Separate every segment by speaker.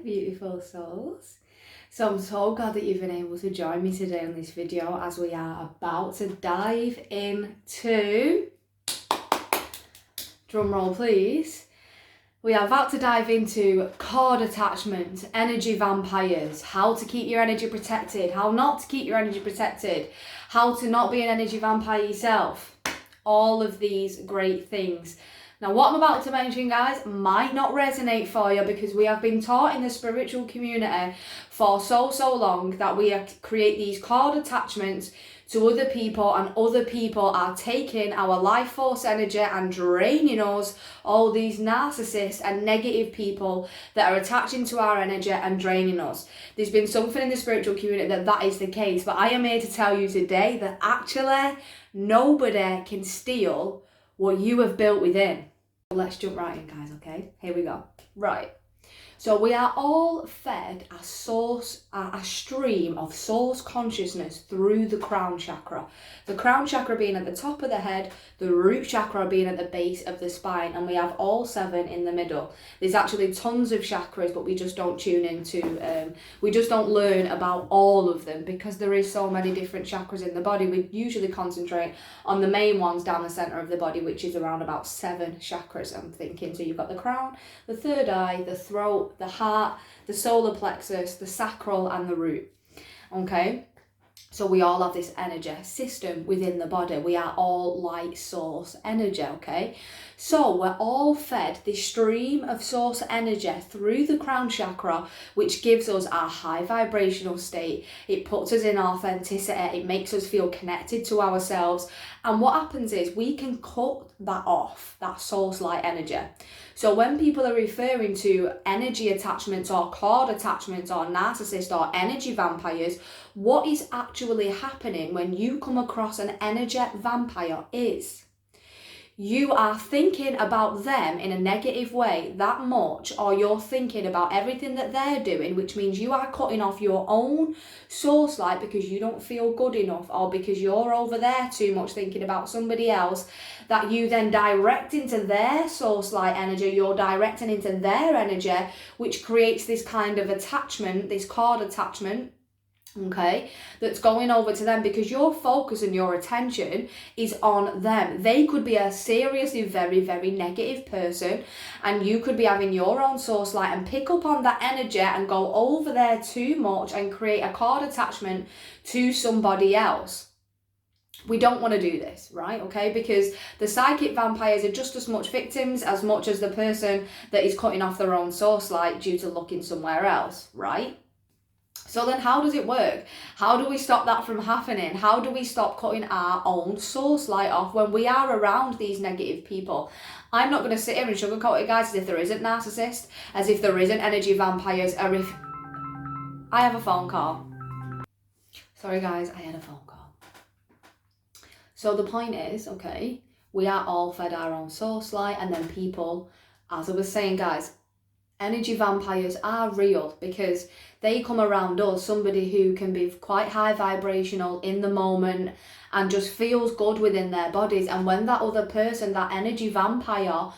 Speaker 1: beautiful souls. So I'm so glad that you've been able to join me today on this video as we are about to dive into, drum roll please, we are about to dive into cord attachment, energy vampires, how to keep your energy protected, how not to keep your energy protected, how to not be an energy vampire yourself, all of these great things. Now what I'm about to mention, guys, might not resonate for you because we have been taught in the spiritual community for so long that we create these cord attachments to other people, and other people are taking our life force energy and draining us. All these narcissists and negative people that are attaching to our energy and draining us. There's been something in the spiritual community that is the case, but I am here to tell you today that actually nobody can steal what you have built within. Let's jump right in, guys, okay? Here we go. Right. So we are all fed a stream of source consciousness through the crown chakra. The crown chakra being at the top of the head, the root chakra being at the base of the spine, and we have all 7 in the middle. There's actually tons of chakras, but we just don't tune into, we just don't learn about all of them because there is so many different chakras in the body. We usually concentrate on the main ones down the center of the body, which is around about 7 chakras, I'm thinking. So you've got the crown, the third eye, the throat, the heart, the solar plexus, the sacral, and the root. Okay, so we all have this energy system within the body. We are all light source energy. Okay, so we're all fed this stream of source energy through the crown chakra, which gives us our high vibrational state. It puts us in authenticity. It makes us feel connected to ourselves. And what happens is we can cut that off, that source light energy. So when people are referring to energy attachments or cord attachments or narcissists or energy vampires, what is actually happening when you come across an energy vampire is you are thinking about them in a negative way that much, or you're thinking about everything that they're doing, which means you are cutting off your own source light because you don't feel good enough, or because you're over there too much thinking about somebody else, that you then direct into their source light energy, you're directing into their energy, which creates this kind of attachment, this cord attachment, okay, that's going over to them because your focus and your attention is on them. They could be a seriously very negative person, and you could be having your own source light and pick up on that energy and go over there too much and create a cord attachment to somebody else. We don't want to do this, right? Okay, because the psychic vampires are just as much victims as much as the person that is cutting off their own source light due to looking somewhere else, right? So then how does it work? How do we stop that from happening? How do we stop cutting our own source light off when we are around these negative people? I'm not going to sit here and sugarcoat it, guys, as if there isn't narcissists, as if there isn't energy vampires, or if... I have a phone call. Sorry, guys, I had a phone call. So the point is, okay, we are all fed our own source light, and then people, as I was saying, guys, energy vampires are real because they come around us, somebody who can be quite high vibrational in the moment and just feels good within their bodies. And when that other person, that energy vampire,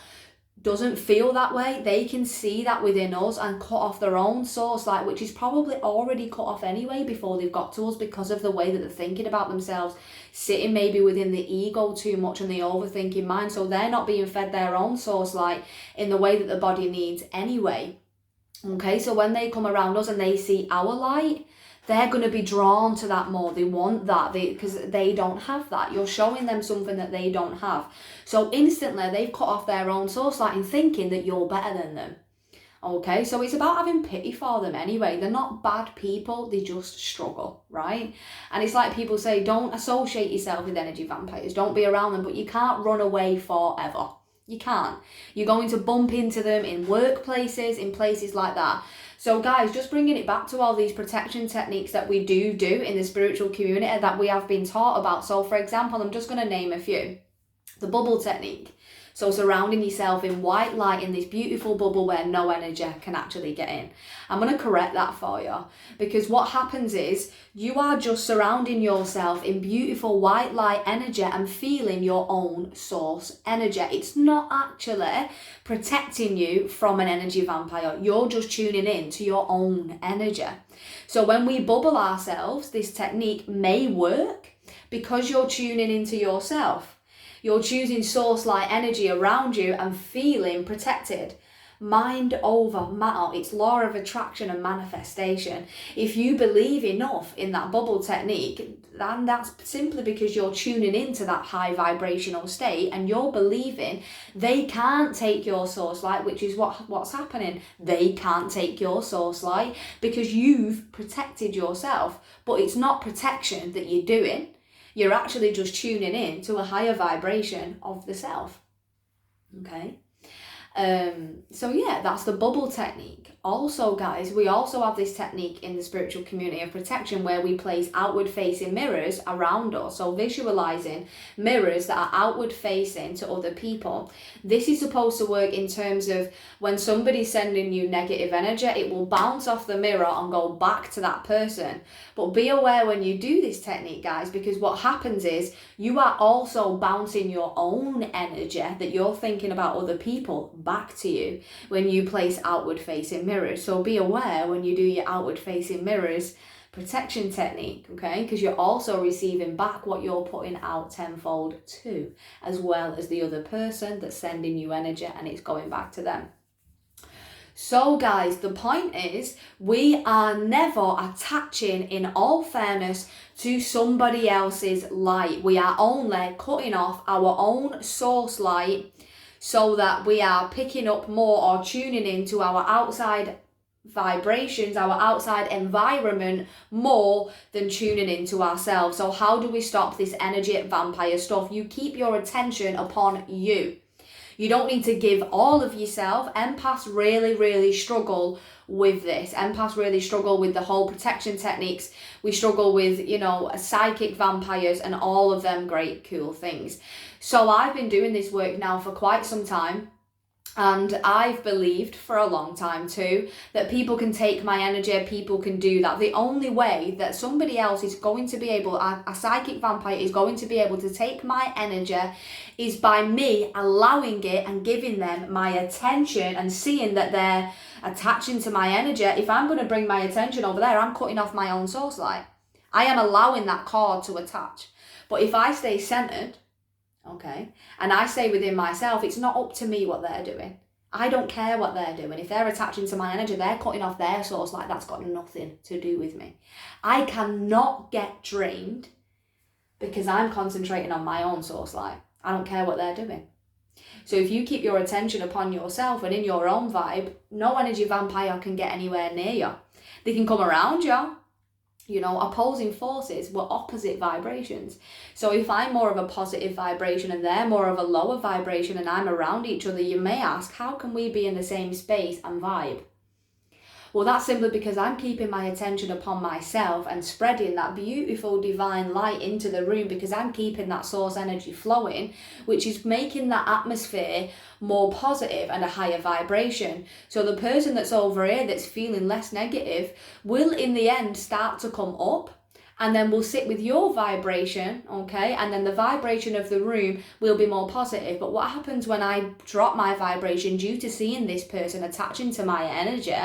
Speaker 1: doesn't feel that way, they can see that within us and cut off their own source light, which is probably already cut off anyway before they've got to us because of the way that they're thinking about themselves, sitting maybe within the ego too much and the overthinking mind. So they're not being fed their own source light in the way that the body needs anyway. Okay, so when they come around us and they see our light, they're going to be drawn to that more. They want that because they don't have that. You're showing them something that they don't have. So instantly they've cut off their own source light and thinking that you're better than them. Okay, so it's about having pity for them anyway. They're not bad people, they just struggle, right? And it's like people say, don't associate yourself with energy vampires, don't be around them, but you can't run away forever. You can't. You're going to bump into them in workplaces, in places like that. So guys, just bringing it back to all these protection techniques that we do in the spiritual community that we have been taught about. So for example, I'm just going to name a few. The bubble technique. So surrounding yourself in white light in this beautiful bubble where no energy can actually get in. I'm going to correct that for you, because what happens is you are just surrounding yourself in beautiful white light energy and feeling your own source energy. It's not actually protecting you from an energy vampire. You're just tuning in to your own energy. So when we bubble ourselves, this technique may work because you're tuning into yourself. You're choosing source light energy around you and feeling protected. Mind over matter. It's law of attraction and manifestation. If you believe enough in that bubble technique, then that's simply because you're tuning into that high vibrational state and you're believing they can't take your source light, which is what's happening. They can't take your source light because you've protected yourself. But it's not protection that you're doing. You're actually just tuning in to a higher vibration of the self. Okay? So yeah, that's the bubble technique. Also, guys, we also have this technique in the spiritual community of protection where we place outward facing mirrors around us. So visualizing mirrors that are outward facing to other people. This is supposed to work in terms of when somebody's sending you negative energy, it will bounce off the mirror and go back to that person. But be aware when you do this technique, guys, because what happens is you are also bouncing your own energy that you're thinking about other people back to you when you place outward facing mirrors. So be aware when you do your outward facing mirrors protection technique, okay? Because you're also receiving back what you're putting out tenfold too, as well as the other person that's sending you energy and it's going back to them. So guys, the point is we are never attaching, in all fairness, to somebody else's light. We are only cutting off our own source light so that we are picking up more or tuning into our outside vibrations, our outside environment more than tuning into ourselves. So how do we stop this energy vampire stuff? You keep your attention upon you. You don't need to give all of yourself. Empaths really struggle with this. Empaths really struggle with the whole protection techniques. We struggle with, psychic vampires and all of them great, cool things. So I've been doing this work now for quite some time. And I've believed for a long time too that people can take my energy, people can do that. The only way that somebody else is going to be able, a psychic vampire is going to be able to take my energy is by me allowing it and giving them my attention and seeing that they're attaching to my energy. If I'm going to bring my attention over there, I'm cutting off my own source light. I am allowing that cord to attach. But if I stay centered, okay, and I stay within myself, it's not up to me what they're doing. I don't care what they're doing. If they're attaching to my energy, they're cutting off their source light. That's got nothing to do with me. I cannot get drained because I'm concentrating on my own source light. I don't care what they're doing. So if you keep your attention upon yourself and in your own vibe, no energy vampire can get anywhere near you. They can come around you. Opposing forces were opposite vibrations. So if I'm more of a positive vibration and they're more of a lower vibration and I'm around each other, you may ask, how can we be in the same space and vibe? Well, that's simply because I'm keeping my attention upon myself and spreading that beautiful divine light into the room because I'm keeping that source energy flowing, which is making that atmosphere more positive and a higher vibration. So the person that's over here that's feeling less negative will in the end start to come up and then we'll sit with your vibration, okay? And then the vibration of the room will be more positive. But what happens when I drop my vibration due to seeing this person attaching to my energy?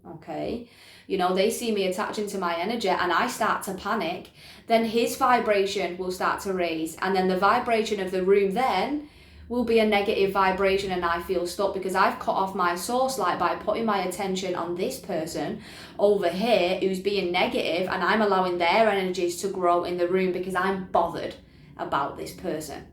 Speaker 1: Okay, they see me attaching to my energy and I start to panic, then his vibration will start to raise and then the vibration of the room then will be a negative vibration and I feel stuck because I've cut off my source light by putting my attention on this person over here who's being negative and I'm allowing their energies to grow in the room because I'm bothered about this person.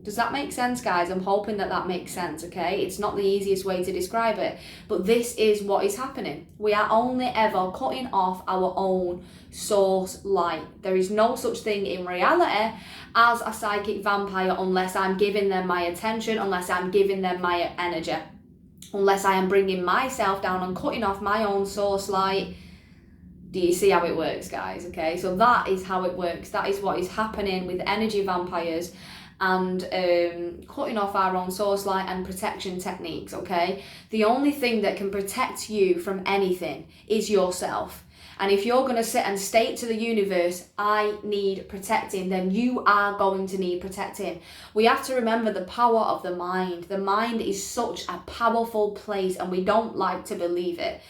Speaker 1: Does that make sense, guys? I'm hoping that makes sense, okay? It's not the easiest way to describe it, but this is what is happening. We are only ever cutting off our own source light. There is no such thing in reality as a psychic vampire unless I'm giving them my attention, unless I'm giving them my energy, unless I am bringing myself down and cutting off my own source light. Do you see how it works, guys? Okay, so that is how it works. That is what is happening with energy vampires. and cutting off our own source light and protection techniques, okay? The only thing that can protect you from anything is yourself. And if you're going to sit and state to the universe, I need protecting, then you are going to need protecting. We have to remember the power of the mind. The mind is such a powerful place, and we don't like to believe it.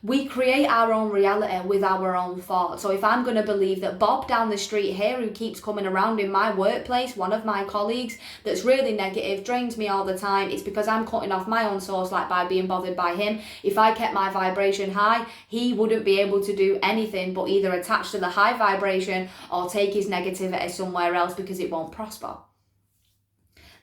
Speaker 1: We create our own reality with our own thoughts. So if I'm going to believe that Bob down the street here, who keeps coming around in my workplace, one of my colleagues, that's really negative, drains me all the time, it's because I'm cutting off my own source light by being bothered by him. If I kept my vibration high, he wouldn't be able to do anything but either attach to the high vibration or take his negativity somewhere else, because it won't prosper.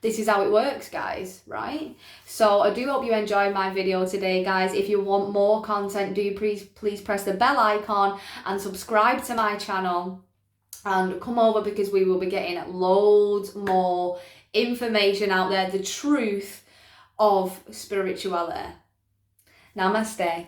Speaker 1: This is how it works, guys, right? So I do hope you enjoyed my video today, guys. If you want more content, do please press the bell icon and subscribe to my channel, and come over, because we will be getting loads more information out there, the truth of spirituality. Namaste.